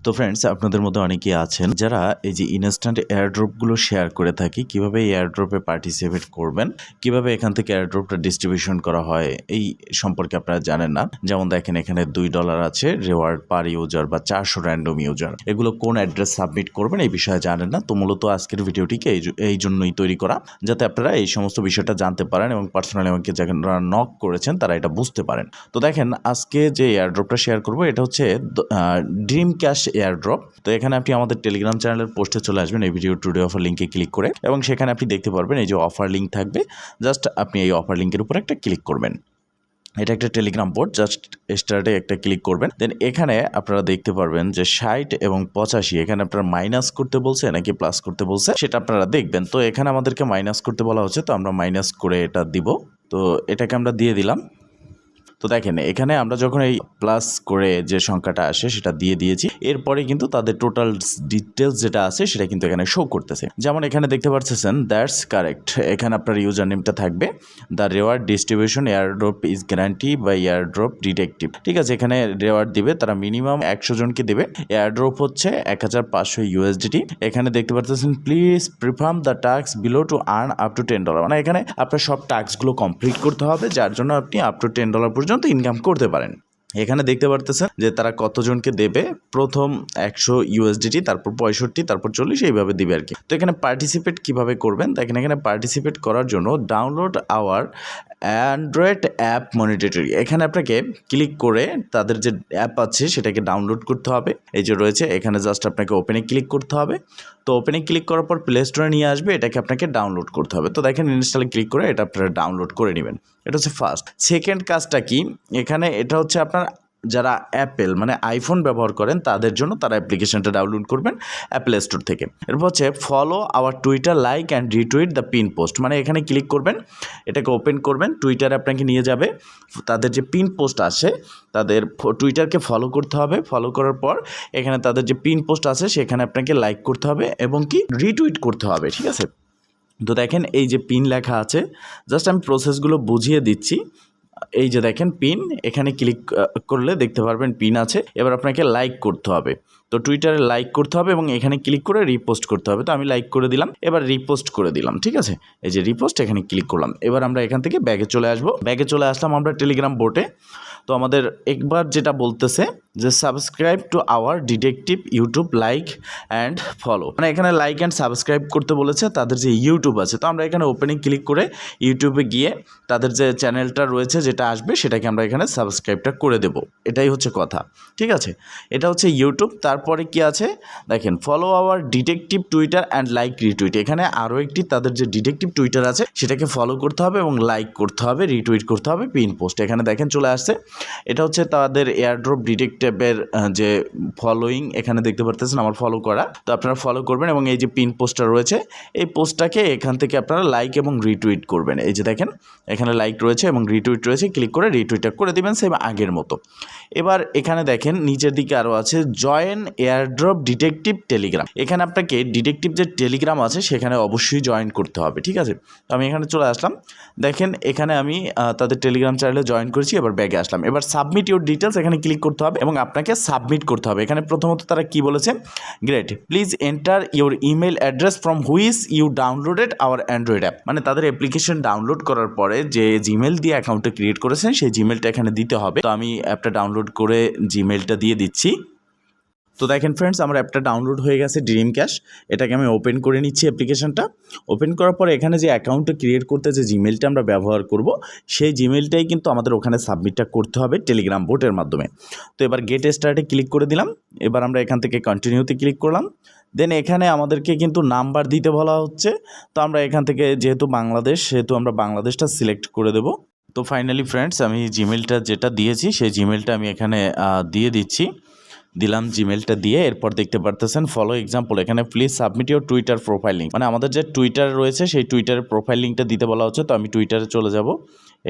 তো ফ্রেন্ডস, আপনাদের মধ্যে অনেকেই আছেন যারা এই যে ইনস্ট্যান্ট এয়ারড্রপগুলো শেয়ার করে থাকি, কিভাবে এই এয়ারড্রপে পার্টিসিপেট করবেন, কিভাবে এখান থেকে এয়ারড্রপটা ডিস্ট্রিবিউশন করা হয় এই সম্পর্কে আপনারা জানেন না। যেমন দেখেন, এখানে $2 আছে রিওয়ার্ড পার ইউজার বা 400 র্যান্ডম ইউজার। এগুলো কোন অ্যাড্রেস সাবমিট করবেন এই বিষয়ে জানেন না। তো মূলত আজকের ভিডিওটিকে এই জন্যই তৈরি করা, যাতে আপনারা এই সমস্ত বিষয়টা জানতে পারেন এবং পার্সোনালি আমাকে যারা নক করেছেন তারা এটা বুঝতে পারেন। তো দেখেন, আজকে যে এয়ারড্রপটা শেয়ার করবো এটা হচ্ছে ড্রিম ক্যাশ এয়ারড্রপ। তো এখানে আপনি আমাদের টেলিগ্রাম চ্যানেলের পোস্টে চলে আসবেন এই ভিডিও টুডে অফার লিঙ্কে ক্লিক করে, এবং সেখানে আপনি দেখতে পারবেন এই যে অফার লিঙ্ক থাকবে। জাস্ট আপনি এই অফার লিঙ্কের উপর একটা ক্লিক করবেন। এটা একটা টেলিগ্রাম বোর্ড, জাস্ট স্টার্টে একটা ক্লিক করবেন। দেন এখানে আপনারা দেখতে পারবেন যে 60 এবং 85 এখানে আপনারা মাইনাস করতে বলছে নাকি প্লাস করতে বলছে সেটা আপনারা দেখবেন। তো এখানে আমাদেরকে মাইনাস করতে বলা হচ্ছে, তো আমরা মাইনাস করে এটা দিব। তো এটাকে আমরা দিয়ে দিলাম। তো দেখেন, এখানে আমরা যখন এই প্লাস করে যে সংখ্যাটা আসে সেটা দিয়ে দিয়েছি, এরপরে কিন্তু তাদের টোটাল ডিটেলস যেটা আছে সেটা কিন্তু এখানে শো করতেছে। যেমন এখানে দেখতে পাচ্ছেন দ্যাটস কারেক্ট, এখানে আপনার ইউজার নেমটা থাকবে। The reward distribution airdrop is guarantee by airdrop detective. ঠিক আছে, এখানে রেওয়ার্ড দিবে তারা মিনিমাম 100 জনকে দেবে। এয়ারড্রপ হচ্ছে 1500 USDT। এখানে দেখতে পাচ্ছেন please perform the task below to earn up to $10। মানে এখানে আপনার সব টাস্কগুলো কমপ্লিট করতে হবে, যার জন্য আপনি আপ টু $10 পর্যন্ত ইনকাম করতে পারেন। এখানে দেখতে পারতেছেন যে তারা কতজনকে দেবে। প্রথম 100 USDT, তারপর 65, তারপর 40, এইভাবে দিবে আর কি। তো এখানে পার্টিসিপেট কিভাবে করবেন দেখেন, এখানে পার্টিসিপেট করার জন্য download our Android app monitory, এখানে আপনাকে ক্লিক করে তাদের যে অ্যাপ আছে সেটাকে ডাউনলোড করতে হবে। এই যে রয়েছে এখানে, জাস্ট আপনাকে ওপেনে ক্লিক করতে হবে। তো ওপেনে ক্লিক করার পর প্লে স্টোরে নিয়ে আসবে, এটাকে আপনাকে ডাউনলোড করতে হবে। তো দেখেন, ইনস্টলে ক্লিক করে এটা আপনারা ডাউনলোড করে নেবেন। এটা হচ্ছে ফার্স্ট। সেকেন্ড কাজটা কি, এখানে এটা হচ্ছে আপনার যারা অ্যাপেল মানে আইফোন ব্যবহার করেন তাদের জন্য, তারা অ্যাপ্লিকেশনটা ডাউনলোড করবেন অ্যাপেল স্টোর থেকে। এরপর হচ্ছে follow our Twitter, like and retweet the pin post, মানে এখানে ক্লিক করবেন, এটাকে ওপেন করবেন, টুইটারে আপনাকে নিয়ে যাবে। তাদের যে পিন পোস্ট আসে, তাদের টুইটারকে ফলো করতে হবে। ফলো করার পর এখানে তাদের যে পিন পোস্ট আছে সেখানে আপনাকে লাইক করতে হবে এবং কি রিটুইট করতে হবে। ঠিক আছে, তো দেখেন এই যে পিন লেখা আছে, জাস্ট আমি প্রসেসগুলো বুঝিয়ে দিচ্ছি। এই যে দেখেন পিন, এখানে ক্লিক করলে দেখতে পারবেন পিন আছে। এবার আপনাকে লাইক করতে হবে। তো টুইটারে লাইক করতে হবে এবং এখানে ক্লিক করে রিপোস্ট করতে হবে। তো আমি লাইক করে দিলাম, এবার রিপোস্ট করে দিলাম। ঠিক আছে, এই যে রিপোস্ট, এখানে ক্লিক করলাম। এবার আমরা এখান থেকে ব্যাগে চলে আসবো। ব্যাগে চলে আসলাম আমরা টেলিগ্রাম বোটে। তো আমাদের একবার যেটা বলতেছে যে subscribe to our detective YouTube, like and follow, মানে এখানে লাইক অ্যান্ড সাবস্ক্রাইব করতে বলেছে তাদের যে ইউটিউব আছে। তো আমরা এখানে ওপেনে ক্লিক করে ইউটিউবে গিয়ে তাদের যে চ্যানেলটা রয়েছে যেটা আসবে সেটাকে আমরা এখানে সাবস্ক্রাইবটা করে দেব। এটাই হচ্ছে কথা। ঠিক আছে, এটা হচ্ছে ইউটিউব। তারপরে কি আছে দেখেন, follow our detective Twitter and like retweet, এখানে আরও একটি তাদের যে ডিটেকটিভ টুইটার আছে সেটাকে ফলো করতে হবে এবং লাইক করতে হবে, রিটুইট করতে হবে পিন পোস্ট। এখানে দেখেন চলে আসছে, এটা হচ্ছে তাদের এয়ারড্রপ ডিটেকটিভের যে ফলোয়িং, এখানে দেখতে পারতেছেন আমার ফলো করা। তো আপনারা ফলো করবেন এবং এই যে পিন পোস্টটা রয়েছে এই পোস্টটাকে এখান থেকে আপনারা লাইক এবং রিটুইট করবেন। এই যে দেখেন এখানে লাইক রয়েছে এবং রিটুইট রয়েছে, ক্লিক করে রিটুইটটা করে দিবেন সেম আগের মতো। এবার এখানে দেখেন নিচের দিকে আরও আছে জয়েন এয়ারড্রপ ডিটেকটিভ টেলিগ্রাম, এখানে আপনাকে ডিটেকটিভ যে টেলিগ্রাম আছে সেখানে অবশ্যই জয়েন করতে হবে। ঠিক আছে, তো আমি এখানে চলে আসলাম। দেখেন এখানে আমি তাদের টেলিগ্রাম চ্যানেলে জয়েন করেছি। এবার ব্যাগে আসলাম। এবার সাবমিট ইউর ডিটেলস, এখানে ক্লিক করতে হবে এবং আপনাকে সাবমিট করতে হবে। এখানে প্রথমত তারা কি বলেছে, great, please enter your email address from which you downloaded our Android app, মানে তাদের অ্যাপ্লিকেশন ডাউনলোড করার পরে যে জিমেল দিয়ে অ্যাকাউন্টটা ক্রিয়েট করেছেন সেই জিমেলটা এখানে দিতে হবে। তো আমি অ্যাপটা ডাউনলোড করে জিমেলটা দিয়ে দিচ্ছি। তো দেখেন ফ্রেন্ডস, আমার অ্যাপটা ডাউনলোড হয়ে গেছে ড্রিম ক্যাশ। এটাকে আমি ওপেন করে নিচ্ছি অ্যাপ্লিকেশনটা। ওপেন করার পরে এখানে যে অ্যাকাউন্টটা ক্রিয়েট করতে যে জিমেলটা আমরা ব্যবহার করব সেই জিমেলটাই কিন্তু আমাদের ওখানে সাবমিটটা করতে হবে টেলিগ্রাম বোটের মাধ্যমে। তো এবার গেট স্টার্টে ক্লিক করে দিলাম। এবার আমরা এখান থেকে কন্টিনিউতে ক্লিক করলাম। দেন এখানে আমাদেরকে কিন্তু নাম্বার দিতে বলা হচ্ছে। তো আমরা এখান থেকে যেহেতু বাংলাদেশ, সেহেতু আমরা বাংলাদেশটা সিলেক্ট করে দেব। তো ফাইনালি ফ্রেন্ডস, আমি জিমেলটা যেটা দিয়েছি সেই জিমেলটা আমি এখানে দিয়ে দিচ্ছি। দিলাম জিমেলটা দিয়ে, এরপর দেখতে পারতেছেন ফলো এক্সাম্পল, এখানে please submit your Twitter profile link, মানে আমাদের যে টুইটার রয়েছে সেই টুইটারের প্রোফাইল লিঙ্কটা দিতে বলা হচ্ছে। তো আমি টুইটারে চলে যাব।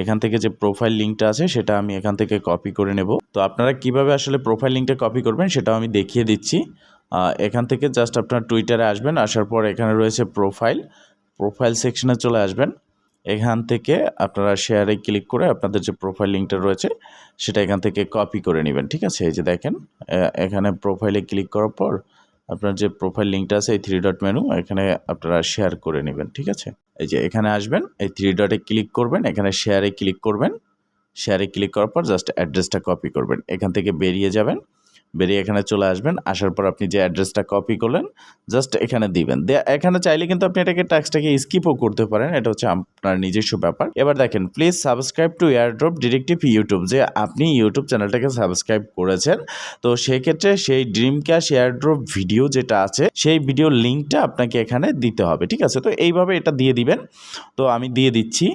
এখান থেকে যে প্রোফাইল লিঙ্কটা আছে সেটা আমি এখান থেকে কপি করে নেব। তো আপনারা কিভাবে আসলে প্রোফাইল লিঙ্কটা কপি করবেন সেটাও আমি দেখিয়ে দিচ্ছি। এখান থেকে জাস্ট আপনার টুইটারে আসবেন, আসার পর এখানে রয়েছে প্রোফাইল সেকশনে চলে আসবেন। এখান থেকে আপনারা শেয়ারে ক্লিক করে আপনাদের যে প্রোফাইল লিঙ্কটা রয়েছে সেটা এখান থেকে কপি করে নেবেন। ঠিক আছে, এই যে দেখেন এখানে প্রোফাইলে ক্লিক করার পর আপনার যে প্রোফাইল লিঙ্কটা আছে এই 3 ডট মেনু এখানে আপনারা শেয়ার করে নেবেন। ঠিক আছে, এই যে এখানে আসবেন, এই 3 ডটে ক্লিক করবেন, এখানে শেয়ারে ক্লিক করবেন। শেয়ারে ক্লিক করার পর জাস্ট অ্যাড্রেসটা কপি করবেন, এখান থেকে বেরিয়ে যাবেন, বেরিয়ে এখানে চলে আসবেন। আসার পর আপনি যে অ্যাড্রেসটা কপি করলেন জাস্ট এখানে দিবেন। এখানে চাইলে কিন্তু আপনি এটাকে টাস্কটাকে স্কিপও করতে পারেন, এটা হচ্ছে আপনার নিজস্ব ব্যাপার। এবার দেখেন please subscribe to airdrop directive YouTube, যে আপনি ইউটিউব চ্যানেলটাকে সাবস্ক্রাইব করেছেন, তো সেক্ষেত্রে সেই ড্রিম ক্যাশ এয়ারড্রপ ভিডিও যেটা আছে সেই ভিডিও লিঙ্কটা আপনাকে এখানে দিতে হবে। ঠিক আছে, তো এইভাবে এটা দিয়ে দিবেন। তো আমি দিয়ে দিচ্ছি,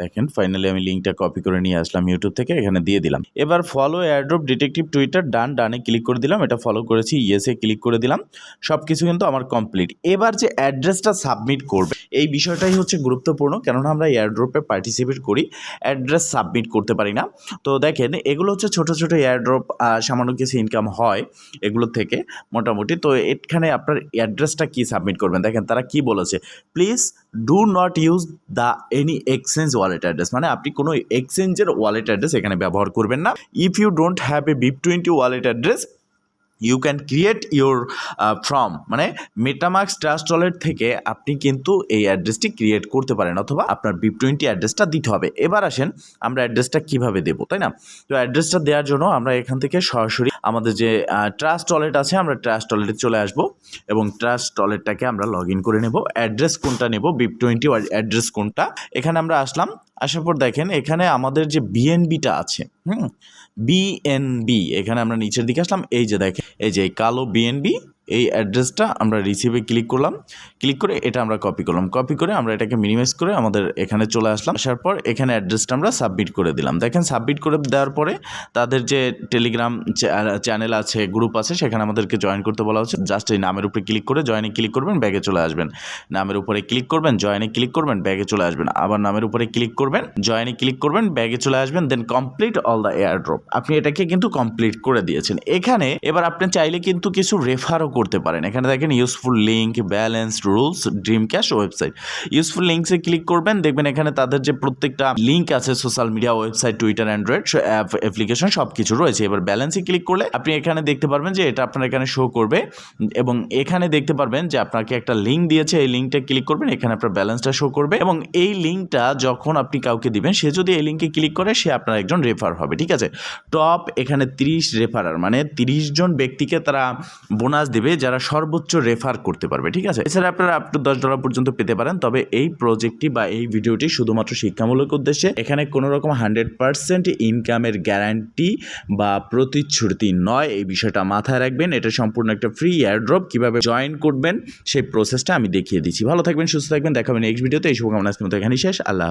দেখেন ফাইনালি আমি লিঙ্কটা কপি করে নিয়ে আসলাম ইউটিউব থেকে, এখানে দিয়ে দিলাম। এবার ফলো এয়ারড্রপ ডিটেকটিভ টুইটার, ডানে ক্লিক করে দিলাম, এটা ফলো করেছি, ইয়েসে ক্লিক করে দিলাম, সব কিছু কিন্তু আমার কমপ্লিট। এবার যে অ্যাড্রেসটা সাবমিট করবে এই বিষয়টাই হচ্ছে গুরুত্বপূর্ণ, কেননা আমরা এয়ারড্রপে পার্টিসিপেট করি, অ্যাড্রেস সাবমিট করতে পারি না। তো দেখেন এগুলো হচ্ছে ছোট ছোট এয়ারড্রপ, সামান্য কিছু ইনকাম হয় এগুলো থেকে মোটামুটি। তো এখানে আপনার অ্যাড্রেসটা কি সাবমিট করবেন, দেখেন তারা কি বলেছে, please do not use the any exchange wallet address, মানে আপনি কোনো এক্সচেঞ্জের ওয়ালেট অ্যাড্রেস এখানে ব্যবহার করবেন না। If you don't have a BIP20 wallet address you can create your from, মানে মেটামাস্ক ট্রাস্ট ওয়ালেট থেকে আপনি কিন্তু এই অ্যাড্রেসটি ক্রিয়েট করতে পারেন, অথবা আপনার BIP20 অ্যাড্রেসটা দিতে হবে। এবার আসেন আমরা অ্যাড্রেসটা কীভাবে দেবো, তাই না? তো অ্যাড্রেসটা দেওয়ার জন্য আমরা এখান থেকে সরাসরি আমাদের যে ট্রাস্ট ওয়ালেট আছে আমরা ট্রাস্ট ওয়ালেটে চলে আসব এবং ট্রাস্ট ওয়ালেটটাকে আমরা লগ ইন করে নেব। অ্যাড্রেস কোনটা নেব, BIP20 অ্যাড্রেস কোনটা, এখানে আমরা আসলাম। আসার পর দেখেন এখানে আমাদের যে BNBটা আছে, BNB, এখানে আমরা নিচের দিকে আসলাম, এই যে দেখেন এই যে কালো BNB, এই অ্যাড্রেসটা আমরা রিসিভে ক্লিক করলাম, ক্লিক করে এটা আমরা কপি করলাম, কপি করে আমরা এটাকে মিনিমাইজ করে আমাদের এখানে চলে আসলাম। আসার পর এখানে অ্যাড্রেসটা আমরা সাবমিট করে দিলাম। দেখেন সাবমিট করে দেওয়ার পরে তাদের যে টেলিগ্রাম চ্যানেল আছে, গ্রুপ আছে, সেখানে আমাদেরকে জয়েন করতে বলা হচ্ছে। জাস্ট এই নামের উপরে ক্লিক করে জয়েনে ক্লিক করবেন, ব্যাগে চলে আসবেন। নামের উপরে ক্লিক করবেন, জয়েনে ক্লিক করবেন, ব্যাগে চলে আসবেন। আবার নামের উপরে ক্লিক করবেন, জয়েনে ক্লিক করবেন, ব্যাগে চলে আসবেন, then complete all the airdrop. আপনি এটাকে কিন্তু কমপ্লিট করে দিয়েছেন। এখানে এবার আপনি চাইলে কিন্তু কিছু রেফারও করতে পারেন। এখানে দেখেন useful link, balance, rules, dream cash website. Useful লিঙ্কসে ক্লিক করবেন, দেখবেন এখানে তাদের যে প্রত্যেকটা লিঙ্ক আছে social media, website, Twitter, Android application সব কিছু রয়েছে। এবার ব্যালেন্সে ক্লিক করলে আপনি এখানে দেখতে পারবেন যে এটা আপনার এখানে শো করবে, এবং এখানে দেখতে পারবেন যে আপনাকে একটা লিঙ্ক দিয়েছে, এই লিঙ্কটা ক্লিক করবেন, এখানে আপনার ব্যালেন্সটা শো করবে, এবং এই লিঙ্কটা যখন আপনি কাউকে দিবেন সে যদি এই লিঙ্কে ক্লিক করে সে আপনার একজন রেফার হবে। ঠিক আছে, টপ এখানে 30 রেফারার, মানে 30 জন ব্যক্তিকে তারা বোনাস দেবে যারা সর্বোচ্চ রেফার করতে পারবে। ঠিক আছে, এছাড়া আপনারা আপ টু $10 পর্যন্ত পেতে পারেন। তবে এই প্রজেক্টটি বা এই ভিডিওটি শুধুমাত্র শিক্ষামূলক উদ্দেশ্যে, এখানে কোনো রকম 100% ইনকামের গ্যারান্টি বা প্রতিশ্রুতি নয়, এই বিষয়টা মাথায় রাখবেন। এটা সম্পূর্ণ একটা ফ্রি এয়ারড্রপ, কিভাবে জয়েন করবেন সেই প্রসেসটা আমি দেখিয়ে দিচ্ছি। ভালো থাকবেন, সুস্থ থাকবেন, দেখাবেন নেক্সট ভিডিওতে। এই শুভকামনা আজকের মতো এখানেই শেষ। আল্লাহ হাফেজ।